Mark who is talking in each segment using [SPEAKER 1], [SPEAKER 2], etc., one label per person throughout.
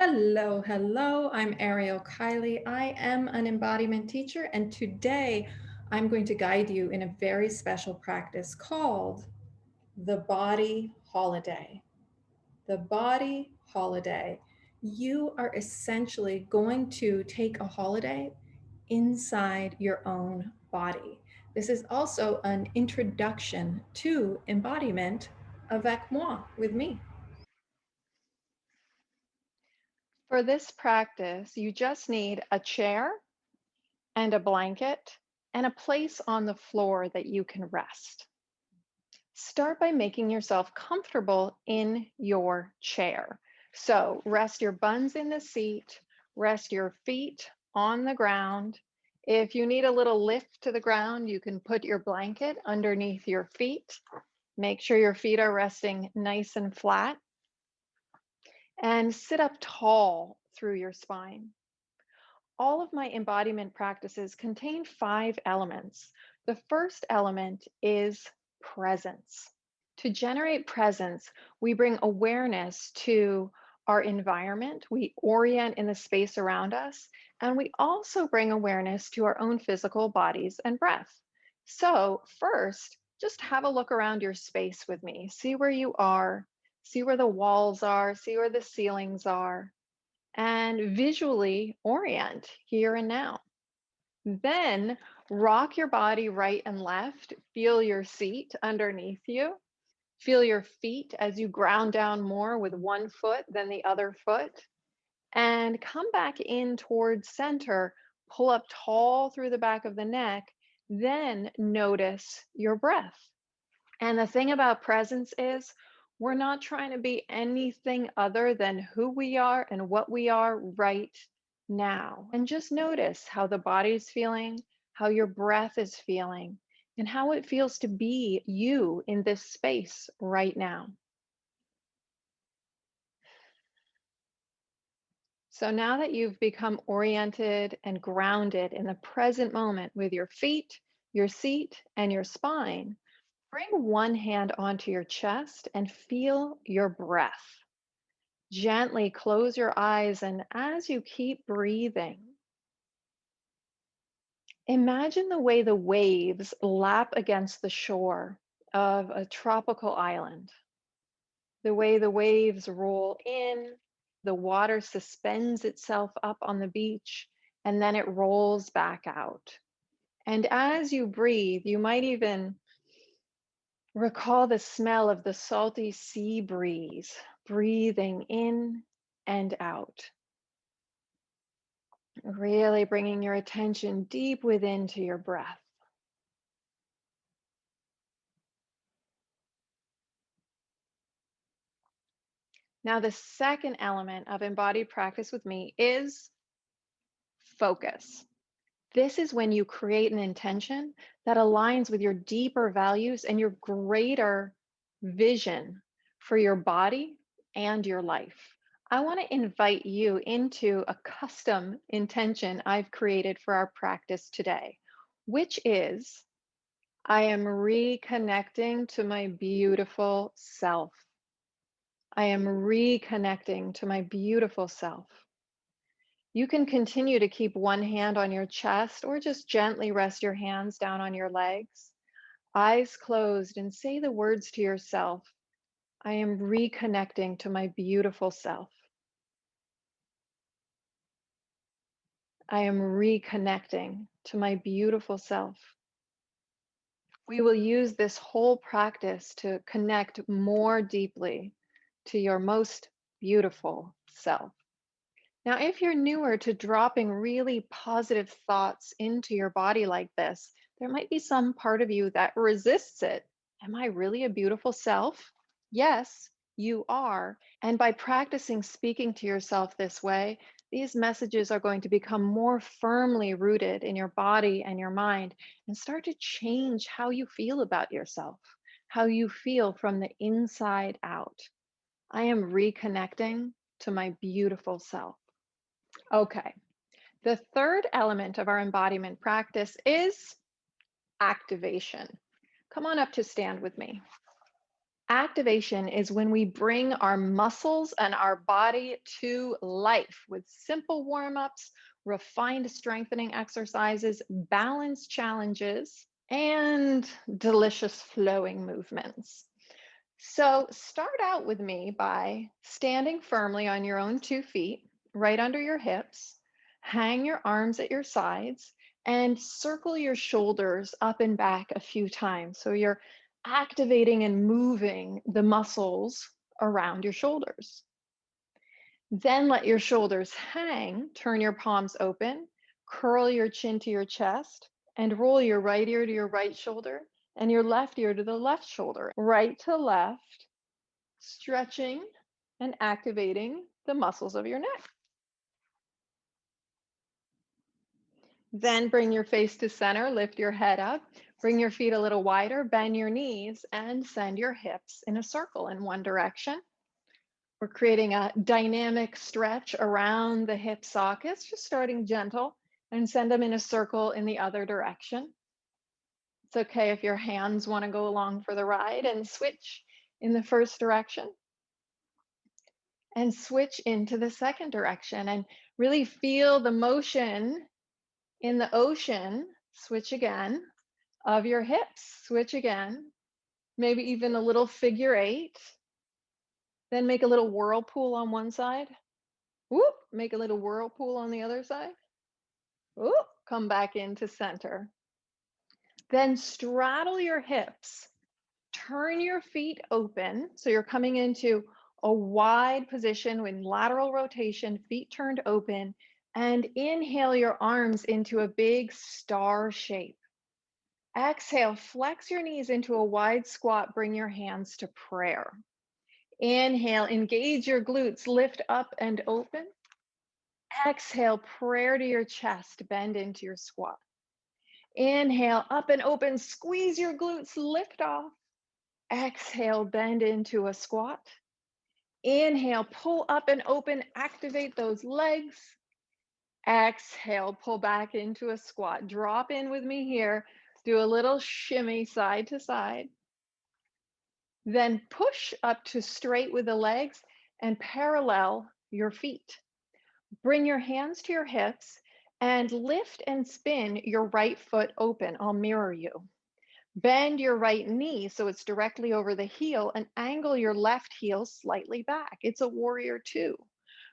[SPEAKER 1] Hello, hello. I'm Ariel Kiley. I am an embodiment teacher, and today I'm going to guide you in a very special practice called the body holiday. The body holiday. You are essentially going to take a holiday inside your own body. This is also an introduction to embodiment avec moi, with me.
[SPEAKER 2] For this practice, you just need a chair and a blanket and a place on the floor that you can rest. Start by making yourself comfortable in your chair. So rest your buns in the seat, rest your feet on the ground. If you need a little lift to the ground, you can put your blanket underneath your feet. Make sure your feet are resting nice and flat and sit up tall through your spine. All of my embodiment practices contain 5 elements. The first element is presence. To generate presence, we bring awareness to our environment, we orient in the space around us, and we also bring awareness to our own physical bodies and breath. So, first, just have a look around your space with me. See where you are, see where the walls are, see where the ceilings are, and visually orient here and now. Then rock your body right and left. Feel your seat underneath you. Feel your feet as you ground down more with one foot than the other foot. And come back in towards center. Pull up tall through the back of the neck. Then notice your breath. And the thing about presence is, we're not trying to be anything other than who we are and what we are right now. And just notice how the body's feeling, how your breath is feeling, and how it feels to be you in this space right now. So now that you've become oriented and grounded in the present moment with your feet, your seat, and your spine, bring one hand onto your chest and feel your breath. Gently close your eyes, and as you keep breathing, imagine the way the waves lap against the shore of a tropical island. The way the waves roll in, the water suspends itself up on the beach, and then it rolls back out. And as you breathe, you might even recall the smell of the salty sea breeze, breathing in and out. Really bringing your attention deep within to your breath. Now, the second element of embodied practice with me is focus. This is when you create an intention that aligns with your deeper values and your greater vision for your body and your life. I want to invite you into a custom intention I've created for our practice today, which is I am reconnecting to my beautiful self. I am reconnecting to my beautiful self. You can continue to keep one hand on your chest or just gently rest your hands down on your legs, eyes closed, and say the words to yourself. I am reconnecting to my beautiful self. I am reconnecting to my beautiful self. We will use this whole practice to connect more deeply to your most beautiful self. Now, if you're newer to dropping really positive thoughts into your body like this, there might be some part of you that resists it. Am I really a beautiful self? Yes, you are. And by practicing speaking to yourself this way, these messages are going to become more firmly rooted in your body and your mind and start to change how you feel about yourself, how you feel from the inside out. I am reconnecting to my beautiful self. Okay, the third element of our embodiment practice is activation. Come on up to stand with me. Activation is when we bring our muscles and our body to life with simple warm ups, refined strengthening exercises, balance challenges, and delicious flowing movements. So, start out with me by standing firmly on your own 2 feet, right under your hips. Hang your arms at your sides and circle your shoulders up and back a few times. So, you're activating and moving the muscles around your shoulders. Then let your shoulders hang, turn your palms open, curl your chin to your chest, and roll your right ear to your right shoulder and your left ear to the left shoulder, right to left, stretching and activating the muscles of your neck. Then bring your face to center, lift your head up, bring your feet a little wider, bend your knees, and send your hips in a circle in one direction. We're creating a dynamic stretch around the hip sockets, just starting gentle, and send them in a circle in the other direction. It's okay if your hands want to go along for the ride and switch in the first direction and switch into the second direction and really feel the motion in the ocean. Switch again of your hips, switch again, maybe even a little figure eight. Then make a little whirlpool on one side. Whoop, make a little whirlpool on the other side. Whoop, come back into center. Then straddle your hips. Turn your feet open. So you're coming into a wide position with lateral rotation, feet turned open, and inhale your arms into a big star shape. Exhale, flex your knees into a wide squat, bring your hands to prayer. Inhale, engage your glutes, lift up and open. Exhale, prayer to your chest, bend into your squat. Inhale, up and open, squeeze your glutes, lift off. Exhale, bend into a squat. Inhale, pull up and open, activate those legs. Exhale, pull back into a squat. Drop in with me here. Do a little shimmy side to side. Then push up to straight with the legs and parallel your feet. Bring your hands to your hips and lift and spin your right foot open. I'll mirror you. Bend your right knee so it's directly over the heel and angle your left heel slightly back. It's a warrior two.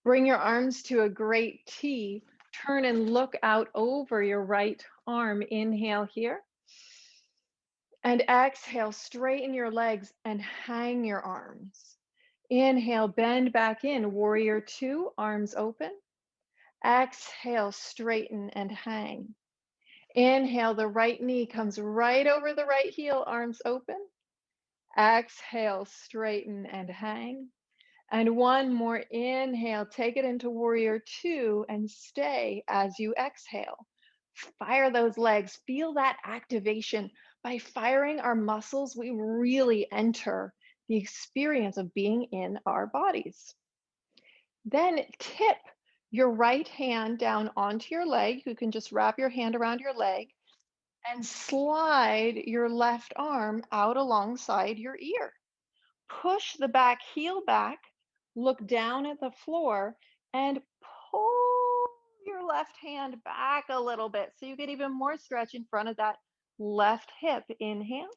[SPEAKER 2] Bring your arms to a great T. Turn and look out over your right arm. Inhale here. And exhale, straighten your legs and hang your arms. Inhale, bend back in, warrior two, arms open. Exhale, straighten and hang. Inhale, the right knee comes right over the right heel, arms open. Exhale, straighten and hang. And one more inhale, take it into warrior two and stay as you exhale. Fire those legs, feel that activation. By firing our muscles, we really enter the experience of being in our bodies. Then tip your right hand down onto your leg. You can just wrap your hand around your leg and slide your left arm out alongside your ear. Push the back heel back, look down at the floor, and pull your left hand back a little bit so you get even more stretch in front of that left hip. Inhale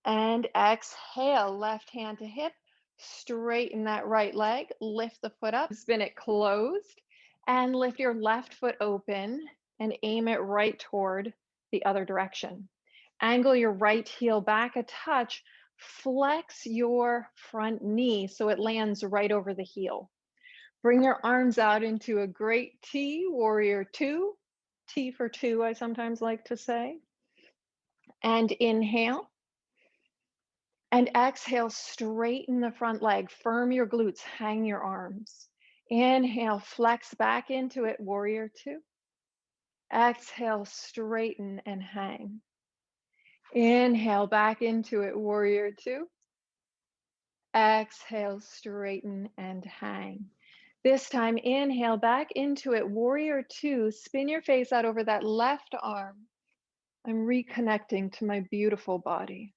[SPEAKER 2] and exhale, left hand to hip. Straighten that right leg, lift the foot up, spin it closed, and lift your left foot open and aim it right toward the other direction. Angle your right heel back a touch, flex your front knee so it lands right over the heel. Bring your arms out into a great T, warrior two, T for two, I sometimes like to say. And inhale. And exhale, straighten the front leg, firm your glutes, hang your arms. Inhale, flex back into it, warrior two. Exhale, straighten and hang. Inhale, back into it, warrior two. Exhale, straighten and hang. This time, inhale back into it, warrior two. Spin your face out over that left arm. I'm reconnecting to my beautiful body.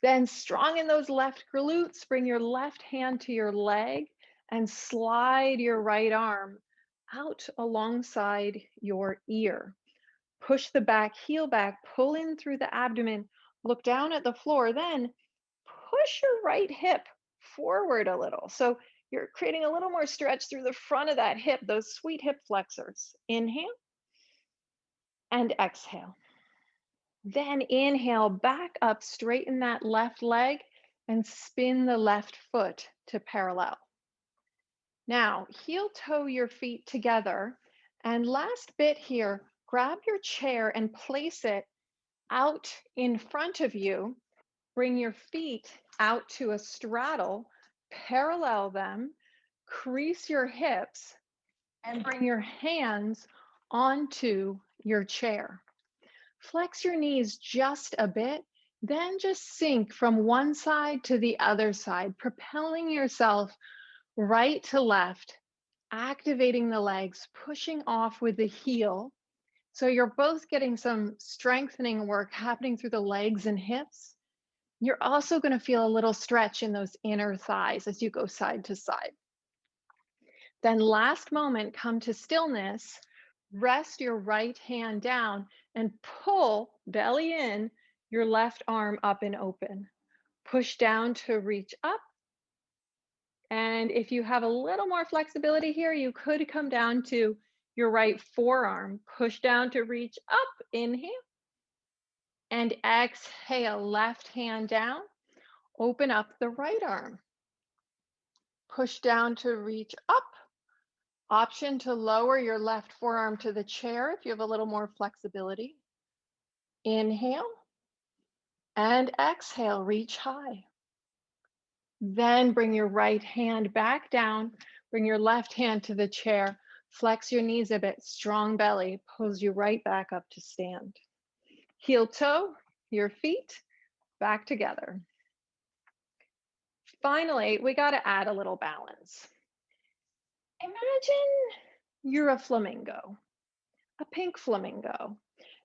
[SPEAKER 2] Then strong in those left glutes, bring your left hand to your leg and slide your right arm out alongside your ear. Push the back heel back, pull in through the abdomen, look down at the floor, then push your right hip forward a little. So you're creating a little more stretch through the front of that hip, those sweet hip flexors. Inhale and exhale. Then inhale, back up, straighten that left leg and spin the left foot to parallel. Now, heel toe your feet together. And last bit here, grab your chair and place it out in front of you. Bring your feet out to a straddle, parallel them, crease your hips, and bring your hands onto your chair. Flex your knees just a bit, then just sink from one side to the other side, propelling yourself right to left, activating the legs, pushing off with the heel. So you're both getting some strengthening work happening through the legs and hips. You're also going to feel a little stretch in those inner thighs as you go side to side. Then last moment, come to stillness, rest your right hand down and pull belly in, your left arm up and open. Push down to reach up. And if you have a little more flexibility here, you could come down to your right forearm. Push down to reach up, inhale. And exhale, left hand down. Open up the right arm. Push down to reach up. Option to lower your left forearm to the chair if you have a little more flexibility. Inhale and exhale, reach high. Then bring your right hand back down. Bring your left hand to the chair. Flex your knees a bit, strong belly, pulls you right back up to stand. Heel toe, your feet back together. Finally, we got to add a little balance. Imagine you're a flamingo, a pink flamingo,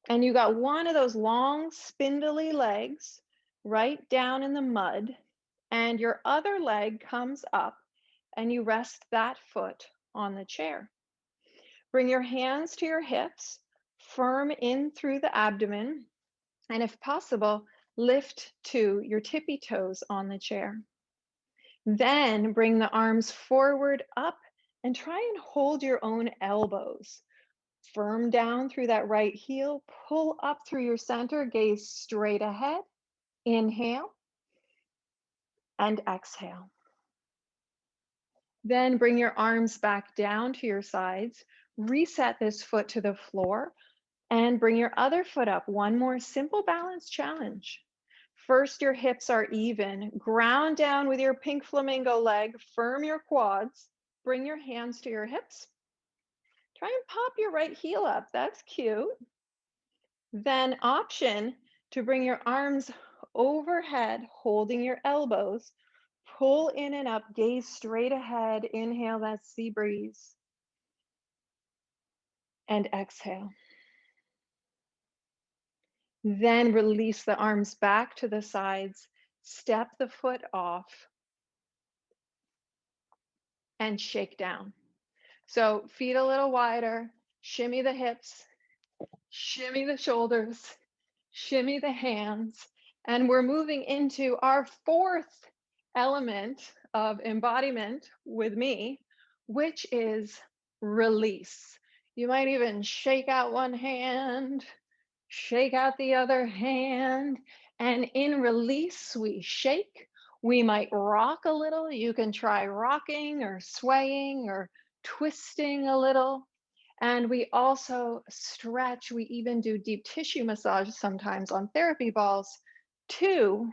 [SPEAKER 2] and you got one of those long, spindly legs right down in the mud, and your other leg comes up, and you rest that foot on the chair. Bring your hands to your hips, firm in through the abdomen, and if possible, lift to your tippy toes on the chair. Then bring the arms forward up and try and hold your own elbows. Firm down through that right heel, pull up through your center, gaze straight ahead. Inhale and exhale. Then bring your arms back down to your sides. Reset this foot to the floor and bring your other foot up. One more simple balance challenge. First, your hips are even. Ground down with your pink flamingo leg. Firm your quads. Bring your hands to your hips. Try and pop your right heel up. That's cute. Then option to bring your arms overhead, holding your elbows. Pull in and up, gaze straight ahead. Inhale that sea breeze. And exhale. Then release the arms back to the sides. Step the foot off. And shake down. So feet a little wider, shimmy the hips, shimmy the shoulders, shimmy the hands. And we're moving into our fourth element of embodiment with me, which is release. You might even shake out one hand, shake out the other hand. And in release, we shake. We might rock a little. You can try rocking or swaying or twisting a little. And we also stretch. We even do deep tissue massage sometimes on therapy balls to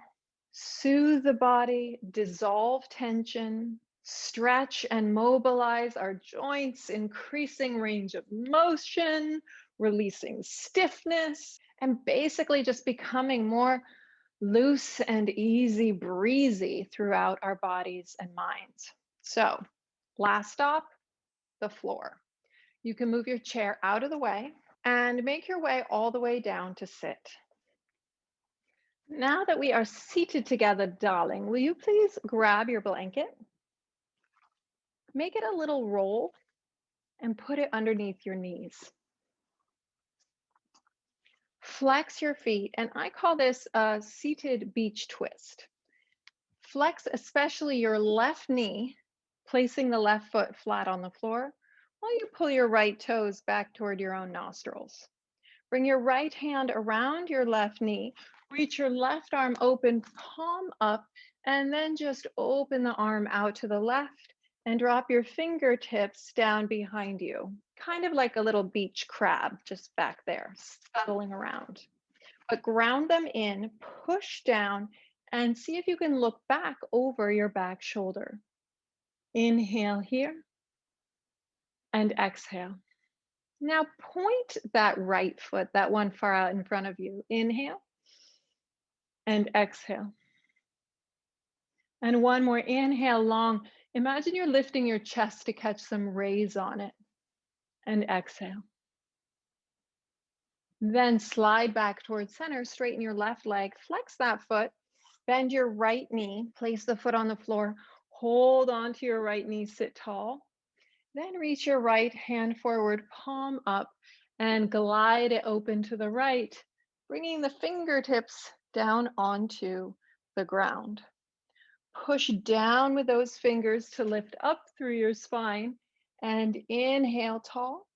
[SPEAKER 2] soothe the body, dissolve tension, stretch and mobilize our joints, increasing range of motion, releasing stiffness, and basically just becoming more loose and easy breezy throughout our bodies and minds. So, last stop, the floor. You can move your chair out of the way and make your way all the way down to sit. Now that we are seated together, darling, will you please grab your blanket, make it a little roll, and put it underneath your knees. Flex your feet, and I call this a seated beach twist. Flex especially your left knee, placing the left foot flat on the floor, while you pull your right toes back toward your own nostrils. Bring your right hand around your left knee, reach your left arm open, palm up, and then just open the arm out to the left and drop your fingertips down behind you, kind of like a little beach crab just back there, scuttling around. But ground them in, push down, and see if you can look back over your back shoulder. Inhale here and exhale. Now point that right foot, that one far out in front of you. Inhale and exhale. And one more, inhale long. Imagine you're lifting your chest to catch some rays on it. And exhale. Then slide back towards center, straighten your left leg, flex that foot, bend your right knee, place the foot on the floor, hold on to your right knee, sit tall. Then reach your right hand forward, palm up, and glide it open to the right, bringing the fingertips down onto the ground. Push down with those fingers to lift up through your spine, and inhale tall.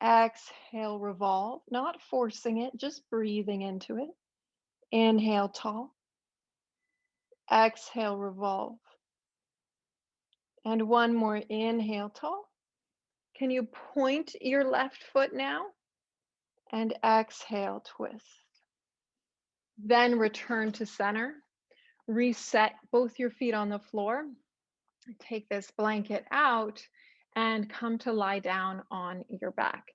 [SPEAKER 2] Exhale, revolve, not forcing it, just breathing into it. Inhale tall. Exhale, revolve. And one more, inhale tall. Can you point your left foot now? And exhale, twist. Then return to center. Reset both your feet on the floor. Take this blanket out and come to lie down on your back.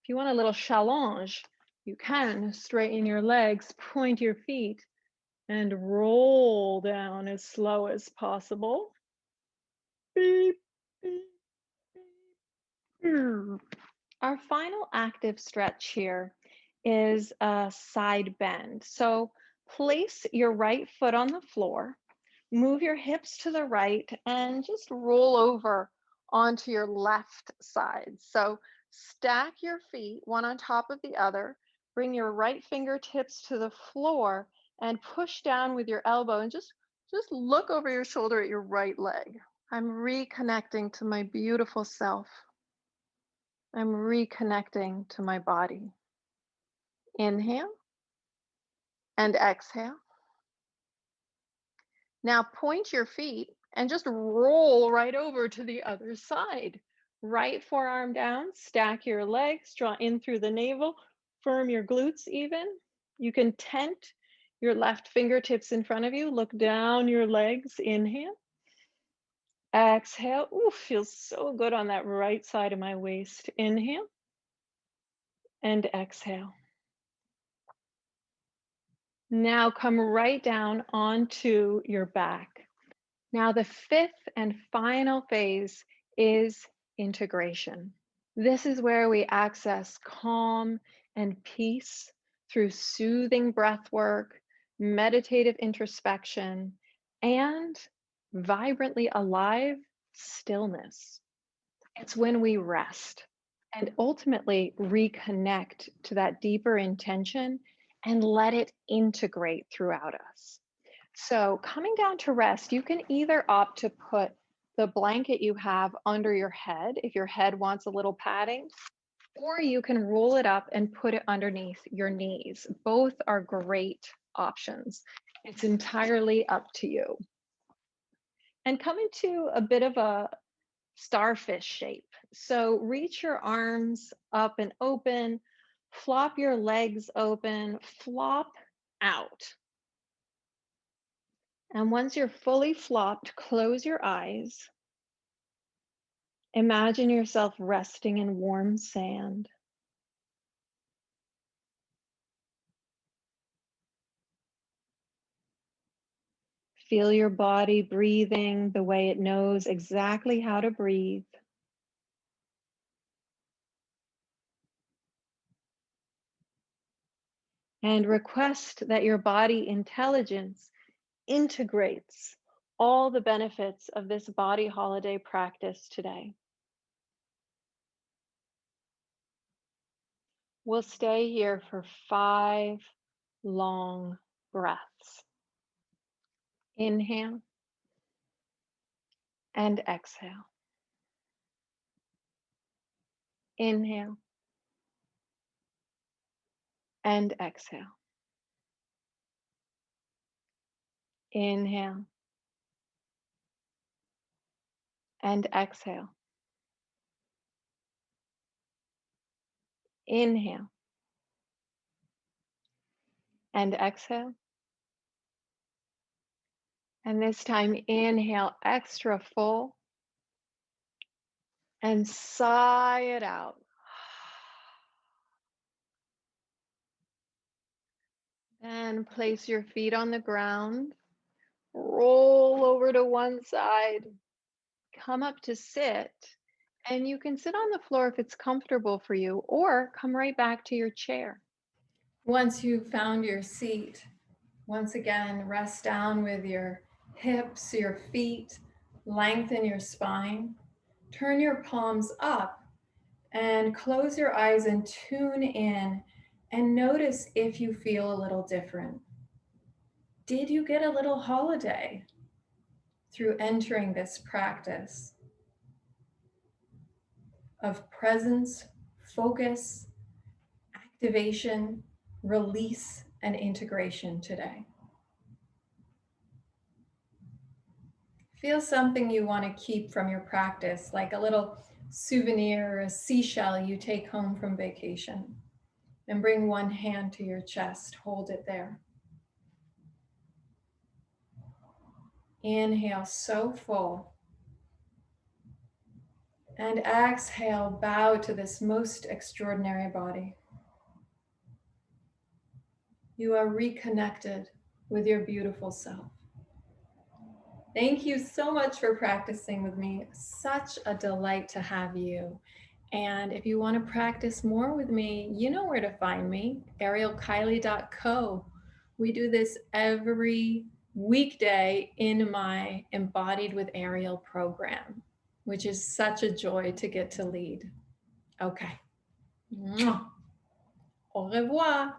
[SPEAKER 2] If you want a little challenge, you can straighten your legs, point your feet, and roll down as slow as possible. Beep, beep, beep. Our final active stretch here is a side bend. So place your right foot on the floor, move your hips to the right, and just roll over onto your left side. So stack your feet one on top of the other, bring your right fingertips to the floor, and push down with your elbow, and just look over your shoulder at your right leg. I'm reconnecting to my beautiful self. I'm reconnecting to my body. Inhale and exhale. Now point your feet and just roll right over to the other side. Right forearm down, stack your legs, draw in through the navel, firm your glutes even. You can tent your left fingertips in front of you, look down your legs, inhale. Exhale, ooh, feels so good on that right side of my waist. Inhale and exhale. Now come right down onto your back. Now the fifth and final phase is integration. This is where we access calm and peace through soothing breath work, meditative introspection, and vibrantly alive stillness. It's when we rest and ultimately reconnect to that deeper intention and let it integrate throughout us. So, coming down to rest, you can either opt to put the blanket you have under your head if your head wants a little padding, or you can roll it up and put it underneath your knees. Both are great options. It's entirely up to you. And come into a bit of a starfish shape. So reach your arms up and open, flop your legs open, flop out. And once you're fully flopped, close your eyes. Imagine yourself resting in warm sand. Feel your body breathing the way it knows exactly how to breathe. and request that your body intelligence integrates all the benefits of this body holiday practice today. We'll stay here for 5 long breaths. Inhale and exhale. Inhale and exhale. Inhale and exhale. Inhale and exhale. And this time, inhale extra full and sigh it out. And place your feet on the ground. Roll over to one side. Come up to sit. And you can sit on the floor if it's comfortable for you, or come right back to your chair.
[SPEAKER 1] Once you've found your seat, once again, rest down with your hips, your feet, lengthen your spine. Turn your palms up and close your eyes and tune in and notice if you feel a little different. Did you get a little holiday through entering this practice of presence, focus, activation, release, and integration today? Feel something you want to keep from your practice, like a little souvenir or a seashell you take home from vacation. And bring one hand to your chest, hold it there. Inhale, so full. And exhale, bow to this most extraordinary body. You are reconnected with your beautiful self. Thank you so much for practicing with me. Such a delight to have you. And if you want to practice more with me, you know where to find me, arielkiley.co. We do this every weekday in my Embodied with Ariel program, which is such a joy to get to lead. Okay. Au revoir.